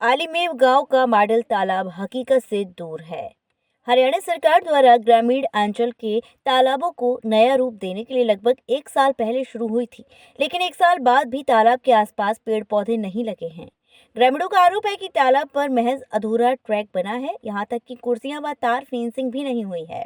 आलिमेव गांव का मॉडल तालाब हकीकत से दूर है। हरियाणा सरकार द्वारा ग्रामीण अंचल के तालाबों को नया रूप देने के लिए लगभग 1 साल पहले शुरू हुई थी, लेकिन 1 साल बाद भी तालाब के आसपास पेड़ पौधे नहीं लगे हैं। ग्रामीणों का आरोप है कि तालाब पर महज अधूरा ट्रैक बना है, यहाँ तक कि कुर्सियां व तार फेंसिंग भी नहीं हुई है।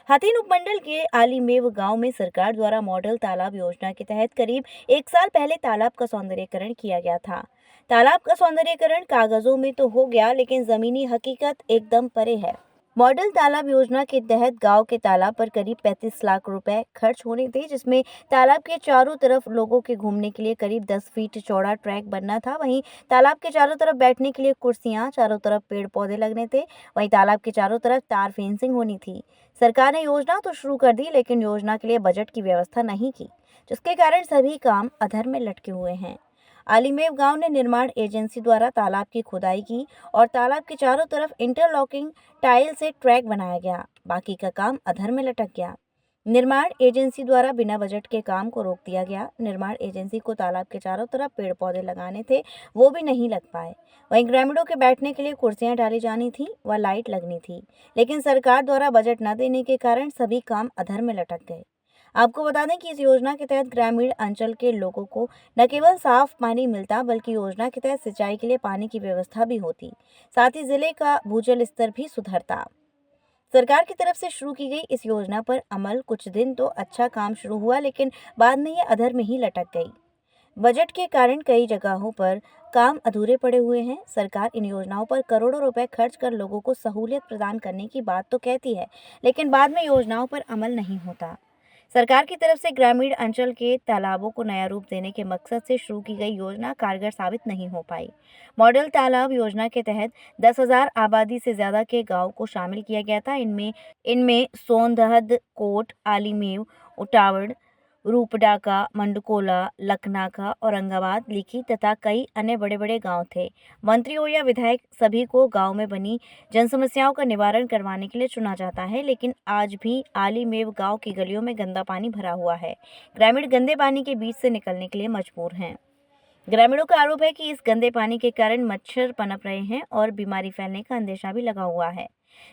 हथीन उपमंडल के आलिमेव गांव में सरकार द्वारा मॉडल तालाब योजना के तहत करीब 1 साल पहले तालाब का सौंदर्यीकरण किया गया था। तालाब का सौंदर्यीकरण कागजों में तो हो गया, लेकिन जमीनी हकीकत एकदम परे है। मॉडल तालाब योजना के तहत गांव के तालाब पर करीब 35 लाख रुपए खर्च होने थे, जिसमें तालाब के चारों तरफ लोगों के घूमने के लिए करीब 10 फीट चौड़ा ट्रैक बनना था। वहीं तालाब के चारों तरफ बैठने के लिए कुर्सियां, चारों तरफ पेड़ पौधे लगने थे। वहीं तालाब के चारों तरफ तार फेंसिंग होनी थी। सरकार ने योजना तो शुरू कर दी, लेकिन योजना के लिए बजट की व्यवस्था नहीं की, जिसके कारण सभी काम अधर में लटके हुए हैं। आलिमेव गांव ने निर्माण एजेंसी द्वारा तालाब की खुदाई की और तालाब के चारों तरफ इंटरलॉकिंग टाइल से ट्रैक बनाया गया। बाकी का काम अधर में लटक गया। निर्माण एजेंसी द्वारा बिना बजट के काम को रोक दिया गया। निर्माण एजेंसी को तालाब के चारों तरफ पेड़ पौधे लगाने थे, वो भी नहीं लग पाए। वहीं ग्रामीणों के बैठने के लिए कुर्सियां डाली जानी थी व लाइट लगनी थी, लेकिन सरकार द्वारा बजट न देने के कारण सभी काम अधर में लटक गए। आपको बता दें कि इस योजना के तहत ग्रामीण अंचल के लोगों को न केवल साफ पानी मिलता, बल्कि योजना के तहत सिंचाई के लिए पानी की व्यवस्था भी होती। साथ ही जिले का भूजल स्तर भी सुधरता। सरकार की तरफ से शुरू की गई इस योजना पर अमल कुछ दिन तो अच्छा काम शुरू हुआ, लेकिन बाद में ये अधर में ही लटक गई। बजट के कारण कई जगहों पर काम अधूरे पड़े हुए हैं। सरकार इन योजनाओं पर करोड़ों रुपए खर्च कर लोगों को सहूलियत प्रदान करने की बात तो कहती है, लेकिन बाद में योजनाओं पर अमल नहीं होता। सरकार की तरफ से ग्रामीण अंचल के तालाबों को नया रूप देने के मकसद से शुरू की गई योजना कारगर साबित नहीं हो पाई। मॉडल तालाब योजना के तहत 10,000 आबादी से ज्यादा के गांव को शामिल किया गया था। इनमें सोनदहद, कोट, आलिमेव, उटावड़, रूपडाका, मंडकोला, लखनाका, औरंगाबाद, लिखी तथा कई अन्य बड़े बड़े गांव थे। मंत्रियों या विधायक सभी को गांव में बनी जन समस्याओं का निवारण करवाने के लिए चुना जाता है, लेकिन आज भी आलिमेव गांव की गलियों में गंदा पानी भरा हुआ है। ग्रामीण गंदे पानी के बीच से निकलने के लिए मजबूर हैं। ग्रामीणों का आरोप है कि इस गंदे पानी के कारण मच्छर पनप रहे हैं और बीमारी फैलने का अंदेशा भी लगा हुआ है।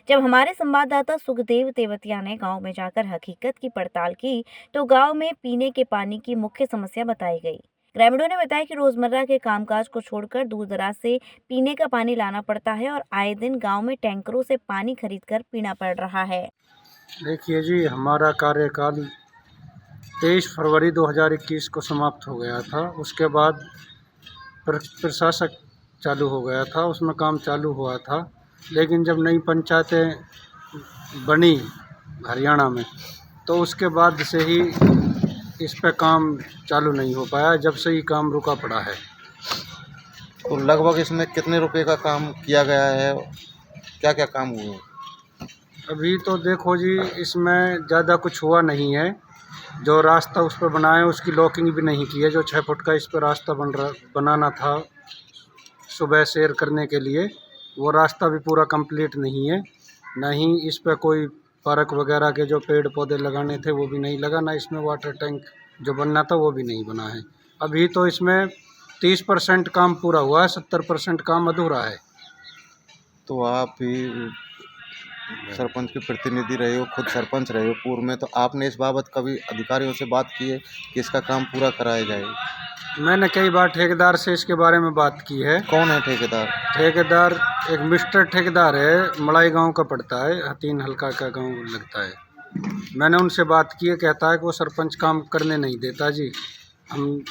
जब हमारे संवाददाता सुखदेव तेवतिया ने गांव में जाकर हकीकत की पड़ताल की, तो गांव में पीने के पानी की मुख्य समस्या बताई गई। ग्रामीणों ने बताया कि रोजमर्रा के कामकाज को छोड़कर दूर दराज से पीने का पानी लाना पड़ता है और आए दिन गांव में टैंकरों से पानी खरीदकर पीना पड़ रहा है। देखिए जी, हमारा कार्यकाल 23 फरवरी 2021 को समाप्त हो गया था। उसके बाद प्रशासक चालू हो गया था, उसमें काम चालू हुआ था। लेकिन जब नई पंचायतें बनी हरियाणा में, तो उसके बाद से ही इस पे काम चालू नहीं हो पाया। जब से ही काम रुका पड़ा है। तो लगभग इसमें कितने रुपए का काम किया गया है, क्या क्या काम हुए? अभी तो देखो जी, इसमें ज़्यादा कुछ हुआ नहीं है। जो रास्ता उस पर बनाया है, उसकी लॉकिंग भी नहीं की है। जो 6 फुट का इस पर रास्ता बनाना था सुबह सैर करने के लिए, वो रास्ता भी पूरा कंप्लीट नहीं है। ना ही इस पर कोई पार्क वगैरह के जो पेड़ पौधे लगाने थे वो भी नहीं लगा। ना इसमें वाटर टैंक जो बनना था वो भी नहीं बना है। अभी तो इसमें 30% काम पूरा हुआ है, 70% काम अधूरा है। तो आप भी सरपंच के प्रतिनिधि रहे हो, खुद सरपंच रहे हो पूर्व में, तो आपने इस बाबत कभी अधिकारियों से बात की है कि इसका काम पूरा कराया जाए? मैंने कई बार ठेकेदार से इसके बारे में बात की है। कौन है ठेकेदार? ठेकेदार एक मिस्टर ठेकेदार है, मड़ाई गांव का पड़ता है, हथीन हल्का का गांव लगता है। मैंने उनसे बात की है, कहता है कि वो सरपंच काम करने नहीं देता जी। हम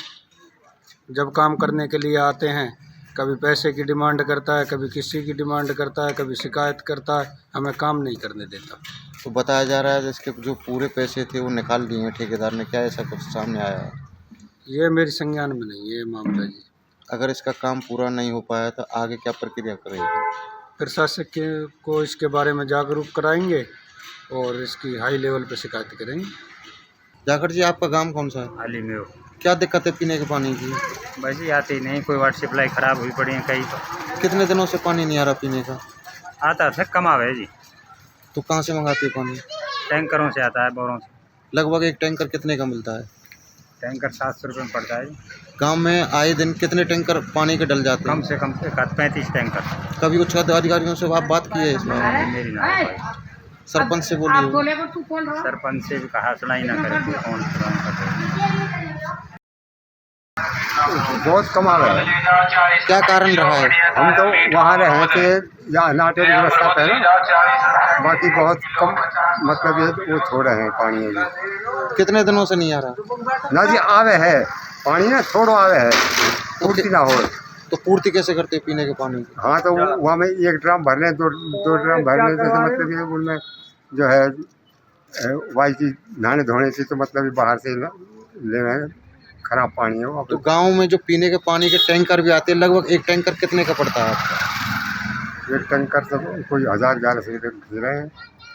जब काम करने के लिए आते हैं, कभी पैसे की डिमांड करता है, कभी किसी की डिमांड करता है, कभी शिकायत करता है, हमें काम नहीं करने देता। तो बताया जा रहा है इसके जो पूरे पैसे थे वो निकाल लिए हैं ठेकेदार ने, क्या ऐसा कुछ सामने आया है? ये मेरी संज्ञान में नहीं है ये मामला जी। अगर इसका काम पूरा नहीं हो पाया तो आगे क्या प्रक्रिया करेगी? प्रशासक को इसके बारे में जागरूक कराएंगे और इसकी हाई लेवल पे शिकायत करेंगे। जाखड़ जी, आपका गांव कौन सा है? आलिमेव। क्या दिक्कत है पीने के पानी की? बस जी आती नहीं, कोई वाटर सप्लाई ख़राब हुई पड़ी है कहीं तो। कितने दिनों से पानी नहीं आ रहा पीने का? आता था कम आवे जी, तो कहाँ से मंगाते हैं पानी? टैंकरों से आता है, बोरों से। लगभग एक टैंकर कितने का मिलता है? टैंकर 700 रुपये में पड़ता है जी। गांव में आए दिन कितने टैंकर पानी के डल जाते कम हैं? से कम 35 टैंकर। कभी उच्च अधिकारियों से आप बात की है इसमें? मेरी ना हो पाई। सरपंच से बोलिए। सरपंच से भी कहा सुनाई ना करे, कोई फोन बहुत कम आ रहा है। क्या कारण रहा है? हम तो वहाँ रहे थे या नाटे व्यवस्था पे ना, बाकी बहुत कम मतलब ये वो छोड़ रहे हैं पानी अभी। कितने दिनों से नहीं आ रहा? ना जी आवे है पानी ना थोड़ा आवे है, पूर्ति ना हो। तो पूर्ति कैसे करते हैं पीने के पानी की? हाँ तो वहाँ में एक ड्रम भरने दो ड्रम भरने से मतलब ये उनमें जो है वाई की नहाने धोने से तो मतलब बाहर से ले रहे हैं, खराब पानी है वो। तो गांव में जो पीने के पानी के टैंकर भी आते हैं, लगभग एक टैंकर कितने का पड़ता है आपका? एक टैंकर से कोई 1000-1100 रुपये दे रहे हैं।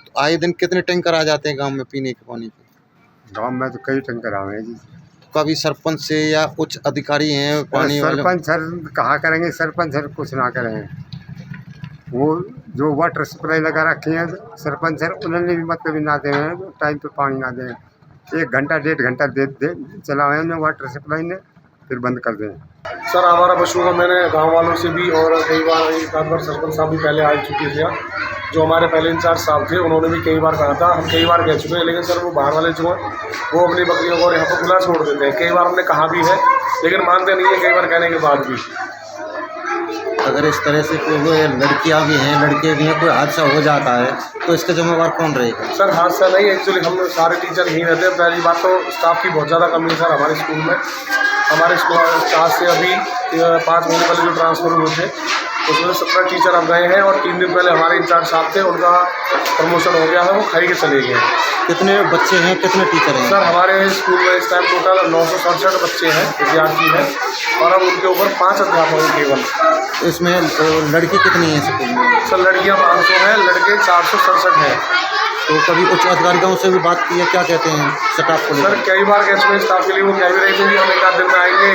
तो आए दिन कितने टैंकर आ जाते हैं गांव में पीने के पानी के? गाँव में तो कई टैंकर आए हैं जी। कभी सरपंच से या उच्च अधिकारी हैं पानी वाले? सरपंच सर कहा करेंगे, सरपंच सर कुछ ना करें। वो जो वाटर सप्लाई लगा रखे हैं सरपंच सर, उन्होंने भी मतलब ना दें टाइम पे पानी ना दें। 1 घंटा 1.5 घंटा दे चलाए उन्हें वाटर सप्लाई ने, फिर बंद कर दें। सर हमारा पशु का मैंने गांव वालों से भी और कई बार एक आध बार सरपंच साहब भी पहले आ चुके थे, जो हमारे पहले इंचार्ज साहब थे उन्होंने भी कई बार कहा था, हम कई बार कह चुके हैं, लेकिन सर वो बाहर वाले जो हैं वो अपनी बकरियों को यहाँ पर खुला छोड़ देते हैं। कई बार हमने कहा भी है लेकिन मानते नहीं है, कई बार कहने के बाद भी। अगर इस तरह से कोई लड़कियां भी हैं, लड़के भी हैं, कोई हादसा हो जाता है तो इसका जिम्मेवार कौन रहेगा? सर हादसा नहीं, एक्चुअली हम सारे टीचर यहीं रहते हैं। पहली बात तो स्टाफ की बहुत ज़्यादा कमी है सर हमारे स्कूल में। हमारे स्कूल स्टाफ से अभी 5 महीने पहले जो ट्रांसफ़र हुए थे उसमें 17 टीचर अब गए हैं, और 3 दिन पहले हमारे इंचार्ज साहब थे, उनका प्रमोशन हो गया है, वो खाई के चले गए। कितने बच्चे हैं, कितने टीचर हैं? सर हमारे स्कूल में इस टाइम टोटल 967 बच्चे हैं, विद्यार्थी हैं, और अब उनके ऊपर 5 अध्यापक हैं केवल। इसमें लड़की कितनी है स्कूल में? सर लड़कियां 500 हैं, लड़के 467 हैं। तो कभी उच्च अधिकारियों से भी बात की है, क्या कहते हैं स्टाफ को सर लेकर? कई बार कह चुके स्टाफ के लिए, वो कह भी रहे थे कि हम 1 दिन में आएंगे,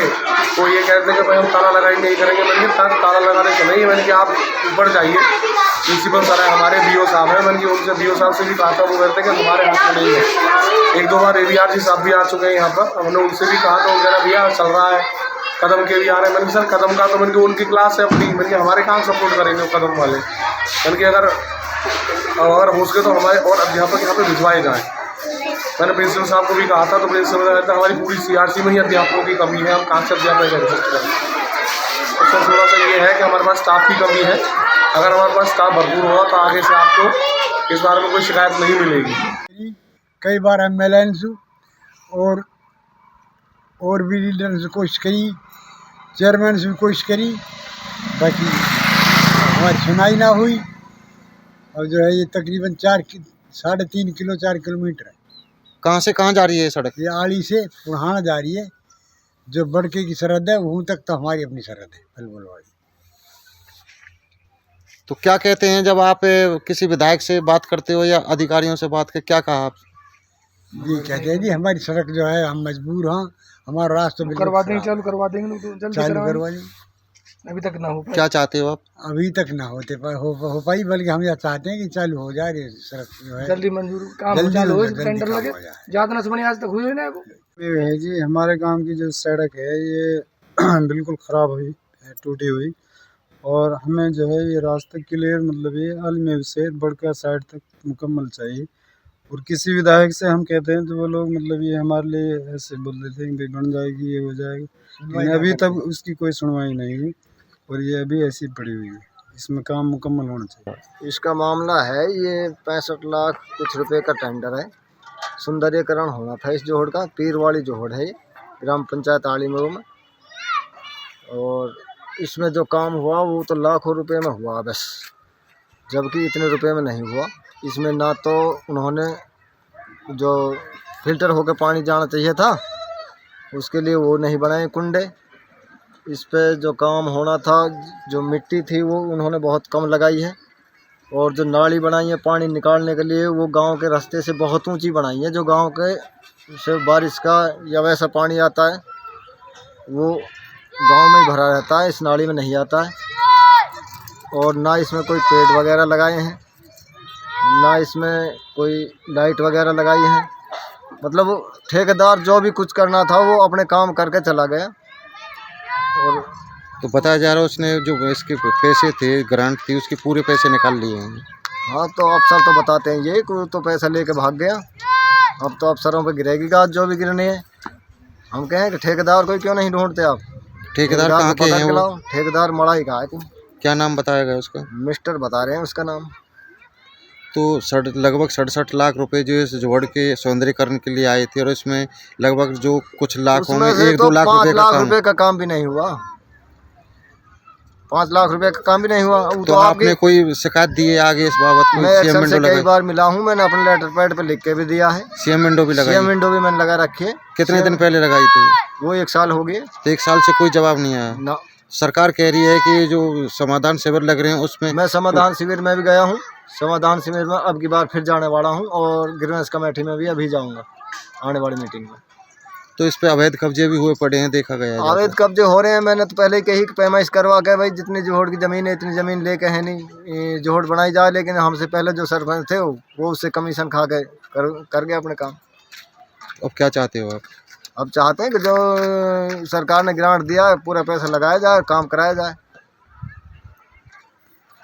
वो ये कहते हैं कि भाई हम ताला लगाएंगे, ये करेंगे। मैंने कहा ताला लगाने से नहीं, मैंने कहा आप ऊपर जाइए, प्रिंसिपल सर है हमारे, BO साहब हैं, मैंने उनसे BO साहब से भी कहा था, वो कहते हैं कि हमारे हाथ में नहीं है। 1-2 बार AVR जी साहब भी आ चुके हैं यहाँ पर, हमने उनसे भी कहा था, वो कह रहा भैया चल रहा है, कदम के भी आ रहे हैं। मैंने सर कदम का तो मैंने उनकी क्लास है अपनी, मैंने हमारे कहाँ सपोर्ट करेंगे कदम वाले। मैंने अगर हो सके तो हमारे और अध्यापक यहाँ पे भिजवाए जाएँ। मैंने प्रिंसिपल साहब को भी कहा था, तो प्रिंसिपल ने कहा था हमारी पूरी CRC में ही अध्यापकों की कमी है, हम कहाँ से अध्यापक कर सकते हैं। तो सर थोड़ा सा ये है कि हमारे पास स्टाफ की कमी है। अगर हमारे पास स्टाफ भरपूर होगा तो आगे से आपको इस बारे में कोई शिकायत नहीं मिलेगी। कई बार MLN और भी लीडर से कोशिश करी, चेयरमैन से भी कोशिश करी, बाकी हमारी सुनाई ना हुई। और जो है ये तकरीबन 3.5 किलो 4 किलोमीटर है। कहाँ से कहाँ जा रही है ये सड़क? ये आड़ी से पुरहाना जा रही है, जो बड़के की सरहद है वहाँ तक तो हमारी अपनी सरहद है फलबुलवाड़ी। तो क्या कहते हैं जब आप किसी विधायक से बात करते हो या अधिकारियों से बात कर, क्या कहा आप? ये कहते हैं जी हमारी सड़क जो है हम मजबूर हैं, हमारा रास्ता करवा देंगे, चालू करवा देंगे, चालू करवा देंगे। अभी तक ना हो पाया। क्या चाहते हो आप? अभी तक ना होते पर हो पाई, बल्कि हम यह चाहते हैं कि चालू हो जाए ये सड़क जो है, जल्दी मंजूर काम जल्दी चालू हो, जल्दी टेंडर काम लगे। हो जाए। ज्यादा न सुनी आज तक हुई ना वो। ये है जी हमारे गांव की जो सड़क है ये बिल्कुल ख़राब हुई है, टूटी हुई, और हमें जो है ये रास्ता क्लियर मतलब ये आलमी से बड़का साइड तक मुकम्मल चाहिए। और किसी विधायक से हम कहते हैं तो वो लोग मतलब ये हमारे लिए ऐसे बोल देते हैं कि बन जाएगी, ये हो जाएगी, लेकिन अभी तक उसकी कोई सुनवाई नहीं है, और ये अभी ऐसी पड़ी हुई है। इसमें काम मुकम्मल होना चाहिए। इसका मामला है ये 65 लाख कुछ रुपए का टेंडर है, सुंदरीकरण होना था इस जोड़ का। पीरवाड़ी जोड़ है ये, ग्राम पंचायत आलीमऊ में, और इसमें जो काम हुआ वो तो लाखों रुपए में हुआ बस, जबकि इतने रुपए में नहीं हुआ। इसमें ना तो उन्होंने जो फिल्टर होकर पानी जाना चाहिए था उसके लिए वो नहीं बनाए कुंडे। इस पे जो काम होना था, जो मिट्टी थी वो उन्होंने बहुत कम लगाई है, और जो नाली बनाई है पानी निकालने के लिए वो गांव के रास्ते से बहुत ऊंची बनाई है। जो गांव के से बारिश का या वैसा पानी आता है वो गांव में ही भरा रहता है, इस नाली में नहीं आता है। और ना इसमें कोई पेड़ वगैरह लगाए हैं, ना इसमें कोई लाइट वगैरह लगाई है। मतलब ठेकेदार जो भी कुछ करना था वो अपने काम करके चला गया, और तो बताया जा रहा है उसने जो इसके पैसे थे, ग्रांट थी, उसके पूरे पैसे निकाल लिए हैं। हाँ, तो अफसर तो बताते हैं ये कोई तो पैसा लेके भाग गया। अब तो अफसरों पे गिरेगी गाज जो भी गिरनी है। हम कहें कि ठेकेदार कोई क्यों नहीं ढूंढते आप? ठेकेदार कहाँ के हैं वो? ठेकेदार मड़ाई का है। क्या नाम बताया गया उसका? मिस्टर बता रहे हैं उसका नाम। तो लगभग 67 लाख रुपए जो इस जोड़ के सौंदर्यीकरण के लिए आए थे, और इसमें लगभग जो कुछ लाखों में उसमें से 1-2 लाख 5 रुपए लाख का रुपए का काम भी नहीं हुआ। 5 लाख रुपए का काम भी नहीं हुआ। तो आपने कोई शिकायत दी है आगे इस बाबत? मैं अक्सर से कई बार मिला हूँ। मैंने अपने लेटर पैड पे लिख के भी दिया है। सीएम विंडो भी लगाई? सीएम विंडो भी मैंने लगा रखी है। कितने दिन पहले लगाई थी? वो 1 साल हो गए। तो 1 साल से कोई जवाब नहीं आया ना। सरकार कह रही है कि जो समाधान शिविर लग रहे हैं उसमें। मैं समाधान शिविर में भी गया हूँ। समाधान शिविर में अब की बार फिर जाने वाला हूँ, और ग्रीवेंस कमेटी में भी अभी जाऊँगा आने वाली मीटिंग में। तो इस पे अवैध कब्जे भी हुए पड़े हैं, देखा गया है। अवैध कब्जे हो रहे हैं। मैंने तो पहले कही कि पैमाइश करवा के भाई जितनी जोहड़ की ज़मीन है इतनी ज़मीन लेके है नहीं, जोहड़ बनाई जाए। लेकिन हमसे पहले जो सरपंच थे वो उससे कमीशन खा गए, कर गए अपने काम। अब क्या चाहते हो आप? अब चाहते हैं कि जो सरकार ने ग्रांट दिया है पूरा पैसा लगाया जाए, काम कराया जाए।